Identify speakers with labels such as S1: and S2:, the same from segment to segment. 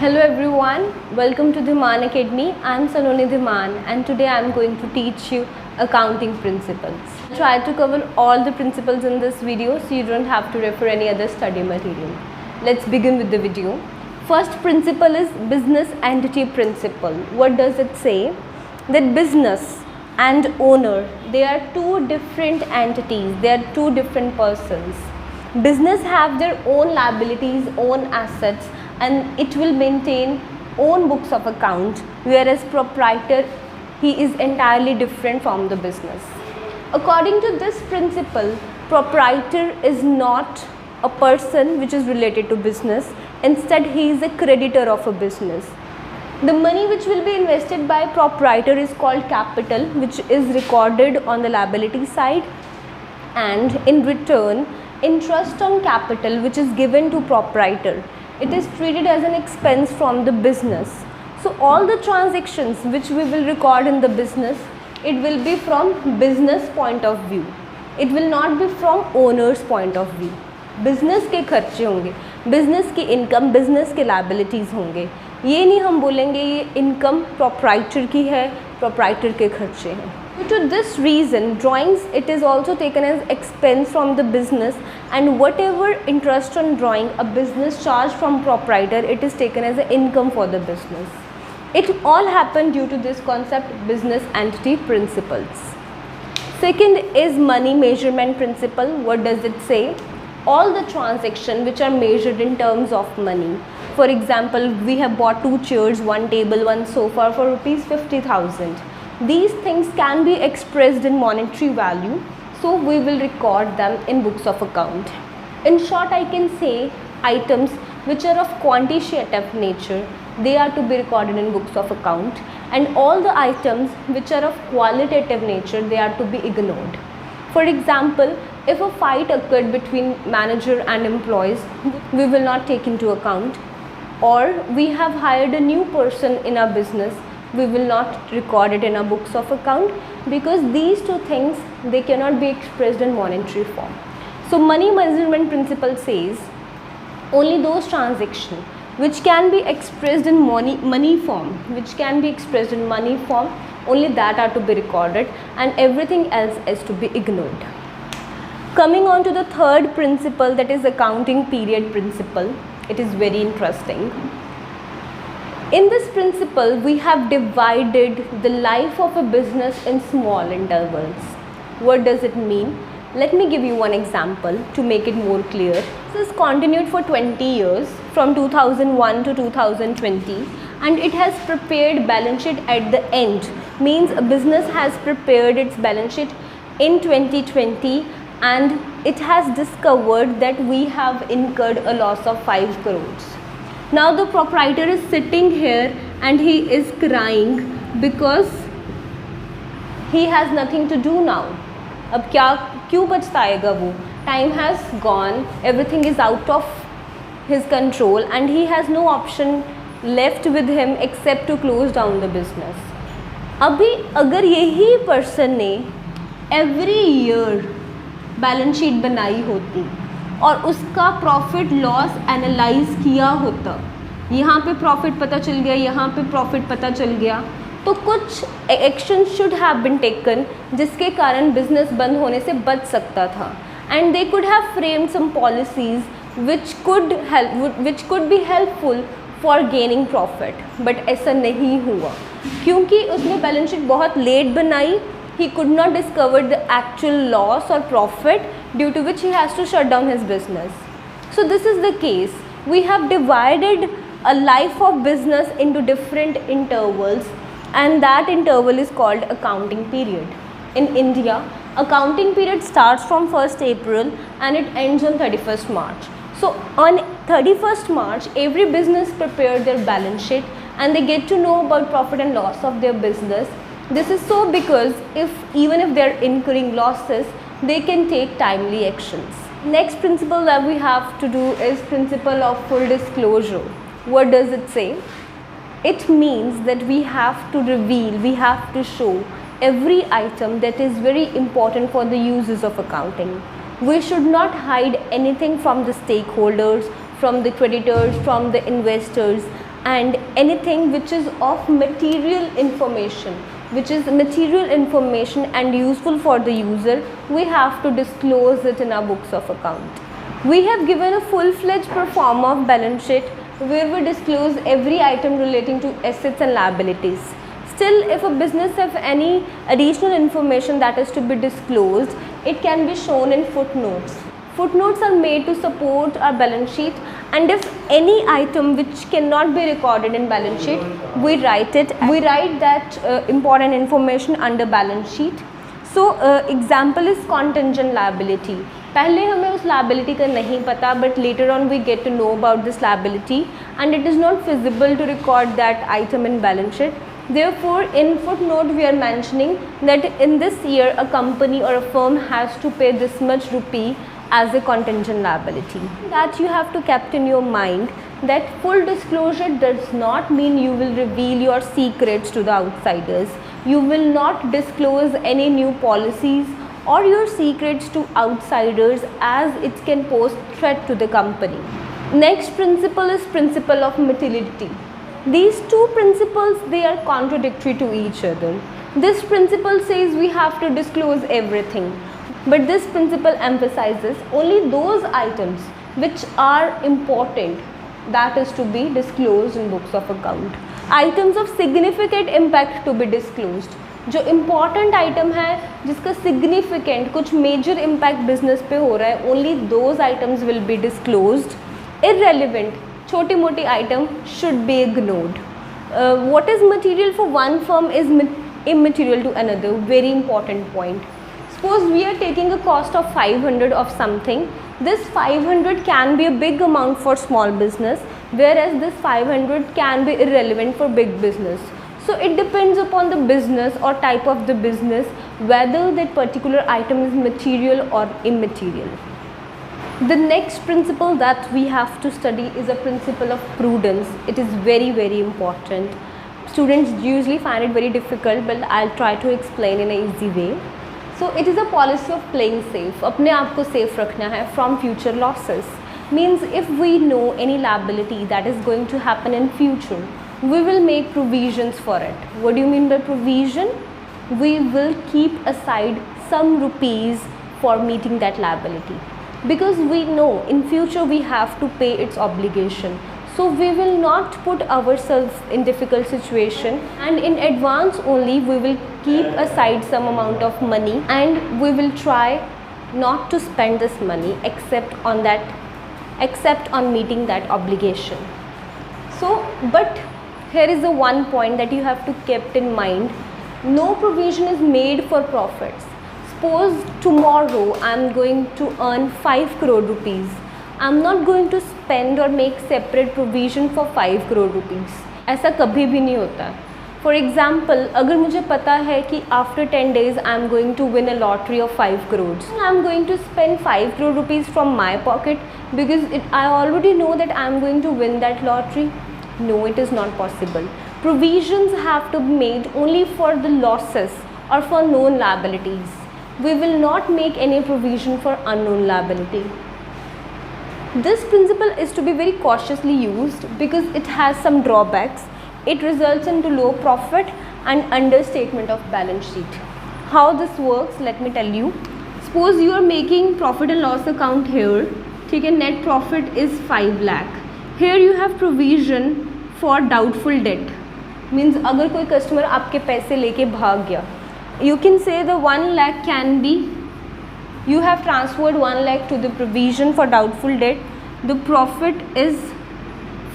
S1: Hello everyone, welcome to Dhiman Academy. I am Saloni Dhiman and today I am going to teach you accounting principles. I try to cover all the principles in this video so you don't have to refer any other study material. Let's begin with the video. First principle is business entity principle. What does it say? That business and owner, they are two different entities, they are two different persons. Business have their own liabilities, own assets, and it will maintain own books of account, whereas proprietor, he is entirely different from the business. According to this principle, proprietor is not a person which is related to business. Instead, he is a creditor of a business. The money which will be invested by proprietor is called capital, which is recorded on the liability side, and in return, interest on capital which is given to proprietor, it is treated as an expense from the business. So all the transactions which we will record in the business, it will be from business point of view. It will not be from owner's point of view. Business के खर्चे होंगे, business की income, business के liabilities होंगे. ये नहीं हम बोलेंगे ये इनकम प्रोप्राइटर की है, प्रोप्राइटर के खर्चे हैं. Due to this reason, drawings it is also taken as expense from the business, and whatever interest on drawing a business charge from proprietor, it is taken as an income for the business. It all happened due to this concept, business entity principles. Second is money measurement principle. What does it say? All the transactions which are measured in terms of money. For example, we have bought 2 chairs, 1 table, 1 sofa for rupees 50,000. These things can be expressed in monetary value, so we will record them in books of account. In short, I can say items which are of quantitative nature, they are to be recorded in books of account, and all the items which are of qualitative nature, they are to be ignored. For example, if a fight occurred between manager and employees, we will not take into account. Or we have hired a new person in our business, we will not record it in our books of account, because these two things, they cannot be expressed in monetary form. So money measurement principle says only those transactions which can be expressed in money form, only that are to be recorded, and everything else is to be ignored. Coming on to the third principle, that is accounting period principle. It is very interesting. In this principle, we have divided the life of a business in small intervals. What does it mean? Let me give you one example to make it more clear. This is continued for 20 years, from 2001 to 2020, and it has prepared balance sheet at the end. Means a business has prepared its balance sheet in 2020, and it has discovered that we have incurred a loss of 5 crores. Now the proprietor is sitting here and he is crying because he has nothing to do now. अब क्यों पछताएगा वो? Time has gone, everything is out of his control, and he has no option left with him except to close down the business. अभी अगर यही person ने every year balance sheet बनाई होती और उसका प्रॉफिट लॉस एनालाइज किया होता, यहाँ पे प्रॉफिट पता चल गया, यहाँ पे प्रॉफिट पता चल गया, तो कुछ action should have been taken जिसके कारण बिजनेस बंद होने से बच सकता था, and they could have framed some policies which could be helpful for gaining profit. But ऐसा नहीं हुआ क्योंकि उसने बैलेंस शीट बहुत लेट बनाई. He could not discover the actual loss or profit, due to which he has to shut down his business. So this is the case. We have divided a life of business into different intervals, and that interval is called accounting period. In India, accounting period starts from 1st April and it ends on 31st March. So on 31st March, every business prepared their balance sheet and they get to know about profit and loss of their business. This is so because even if they are incurring losses, they can take timely actions. Next principle that we have to do is principle of full disclosure. What does it say? It means that we have to reveal, we have to show every item that is very important for the uses of accounting. We should not hide anything from the stakeholders, from the creditors, from the investors, and anything which is of material information, and useful for the user, we have to disclose it in our books of account. We have given a full-fledged pro forma of balance sheet where we disclose every item relating to assets and liabilities. Still, if a business have any additional information that is to be disclosed, it can be shown in footnotes. Footnotes are made to support our balance sheet, and if any item which cannot be recorded in balance sheet, we write that important information under balance sheet. So example is contingent liability. पहले हमें उस liability का नहीं पता, but later on we get to know about this liability and it is not feasible to record that item in balance sheet. Therefore, in footnote we are mentioning that in this year a company or a firm has to pay this much rupee as a contingent liability. That you have to keep in your mind that full disclosure does not mean you will reveal your secrets to the outsiders. You will not disclose any new policies or your secrets to outsiders, as it can pose threat to the company. Next principle is principle of materiality. These two principles, they are contradictory to each other. This principle says we have to disclose everything, but this principle emphasizes only those items which are important, that is to be disclosed in books of account. Items of significant impact to be disclosed. जो important item है जिसका significant कुछ major impact business पे हो रहा है, only those items will be disclosed. Irrelevant छोटी मोटी item should be ignored. What is material for one firm is immaterial to another. Very important point. Suppose we are taking a cost of 500 of something. This 500 can be a big amount for small business, whereas this 500 can be irrelevant for big business. So it depends upon the business or type of the business whether that particular item is material or immaterial. The next principle that we have to study is a principle of prudence. It is very, very important. Students usually find it very difficult, but I'll try to explain in an easy way. So it is a policy of playing safe. अपने आप को safe रखना है from future losses. Means if we know any liability that is going to happen in future, we will make provisions for it. What do you mean by provision? We will keep aside some rupees for meeting that liability, because we know in future we have to pay its obligation. So we will not put ourselves in difficult situation, and in advance only we will keep aside some amount of money, and we will try not to spend this money except on meeting that obligation. So, but here is the one point that you have to keep in mind. No provision is made for profits. Suppose tomorrow I am going to earn 5 crore rupees. I am not going to spend or make separate provision for 5 crore rupees. ऐसा कभी भी नहीं होता. For example, अगर मुझे पता है कि after 10 days I am going to win a lottery of 5 crores. I am going to spend 5 crore rupees from my pocket because I already know that I am going to win that lottery. No, it is not possible. Provisions have to be made only for the losses or for known liabilities. We will not make any provision for unknown liability. This principle is to be very cautiously used because it has some drawbacks. It results into low profit and understatement of balance sheet. How this works, let me tell you. Suppose you are making profit and loss account here. ठीक है, net profit is 5 lakh. Here you have provision for doubtful debt. Means अगर कोई customer आपके पैसे लेके भाग गया, you can say the 1 lakh can be, you have transferred 1 lakh to the provision for doubtful debt. The profit is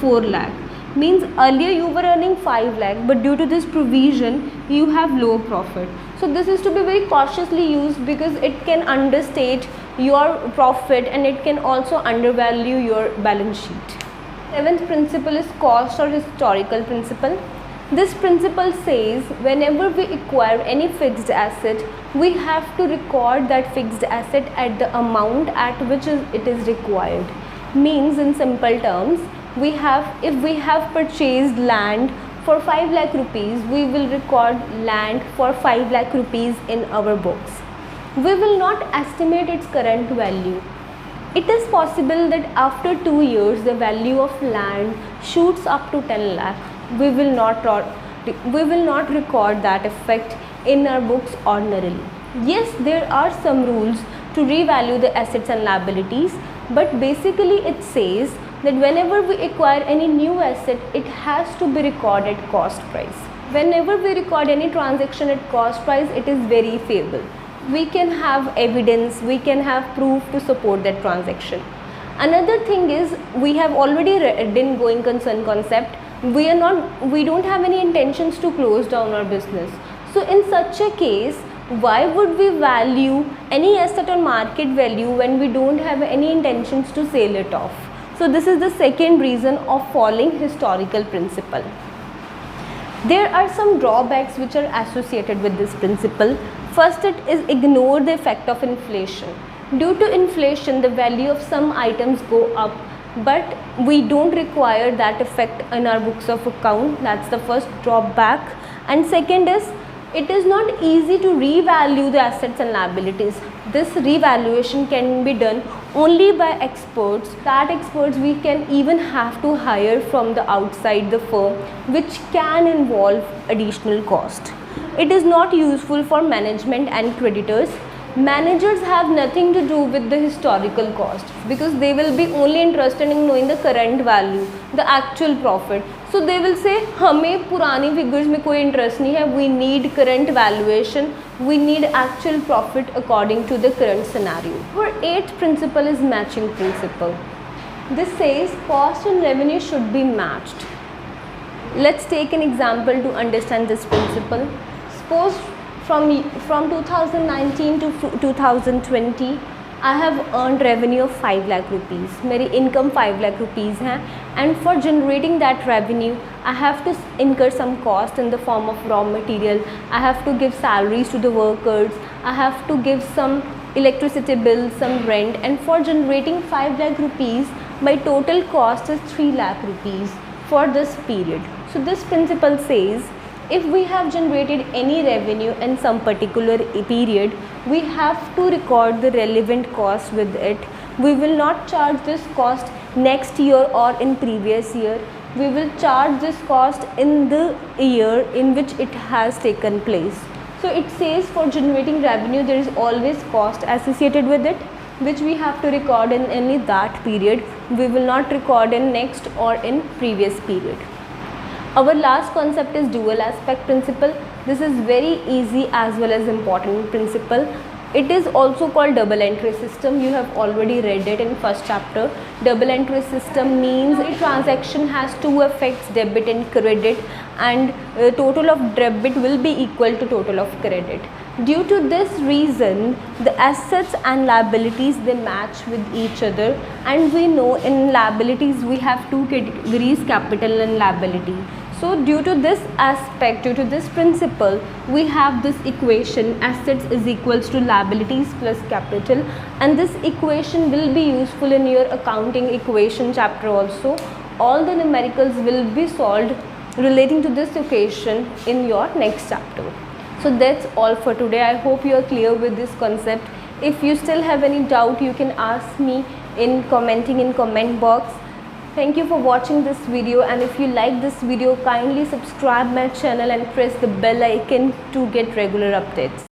S1: 4 lakh. Means earlier you were earning 5 lakh, but due to this provision you have low profit. So this is to be very cautiously used because it can understate your profit and it can also undervalue your balance sheet. Seventh principle is cost or historical principle. This principle says whenever we acquire any fixed asset, we have to record that fixed asset at the amount at which it is required. Means in simple terms, if we have purchased land for 5 lakh rupees, we will record land for 5 lakh rupees in our books. We will not estimate its current value. It is possible that after 2 years the value of land shoots up to 10 lakh. We will not record that effect in our books ordinarily. Yes, there are some rules to revalue the assets and liabilities, but basically it says that whenever we acquire any new asset, it has to be recorded at cost price. Whenever we record any transaction at cost price, it is verifiable. We can have evidence, we can have proof to support that transaction. Another thing is, we have already read in going concern concept, we don't have any intentions to close down our business. So in such a case, why would we value any asset on market value when we don't have any intentions to sell it off? So this is the second reason of following historical principle. There are some drawbacks which are associated with this principle. First, it is ignore the effect of inflation. Due to inflation, the value of some items go up, but we don't require that effect in our books of account. That's the first drawback. And second is, it is not easy to revalue the assets and liabilities. This revaluation can be done only by experts. That experts we can even have to hire from the outside the firm, which can involve additional cost. It is not useful for management and creditors. Managers have nothing to do with the historical cost because they will be only interested in knowing the current value, the actual profit. So they will say, हमें पुरानी figures में कोई interest नहीं है. We need current valuation. We need actual profit according to the current scenario. Our eighth principle is matching principle. This says cost and revenue should be matched. Let's take an example to understand this principle. Suppose from 2019 to 2020, I have earned revenue of 5 lakh rupees. मेरी income 5 lakh rupees है, and for generating that revenue, I have to incur some cost in the form of raw material. I have to give salaries to the workers. I have to give some electricity bills, some rent, and for generating 5 lakh rupees, my total cost is 3 lakh rupees for this period. So this principle says, if we have generated any revenue in some particular period, we have to record the relevant cost with it. We will not charge this cost next year or in previous year. We will charge this cost in the year in which it has taken place. So it says for generating revenue, there is always cost associated with it, which we have to record in only that period. We will not record in next or in previous period. Our last concept is dual aspect principle. This is very easy as well as important principle. It is also called double entry system. You have already read it in first chapter. Double entry system means a transaction has two effects, debit and credit, and total of debit will be equal to total of credit. Due to this reason, the assets and liabilities, they match with each other, and we know in liabilities we have two categories, capital and liability. So due to this aspect, due to this principle, we have this equation, assets is equals to liabilities plus capital, and this equation will be useful in your accounting equation chapter also. All the numericals will be solved relating to this equation in your next chapter. So that's all for today. I hope you are clear with this concept. If you still have any doubt, you can ask me in commenting in comment box. Thank you for watching this video, and if you like this video, kindly subscribe my channel and press the bell icon to get regular updates.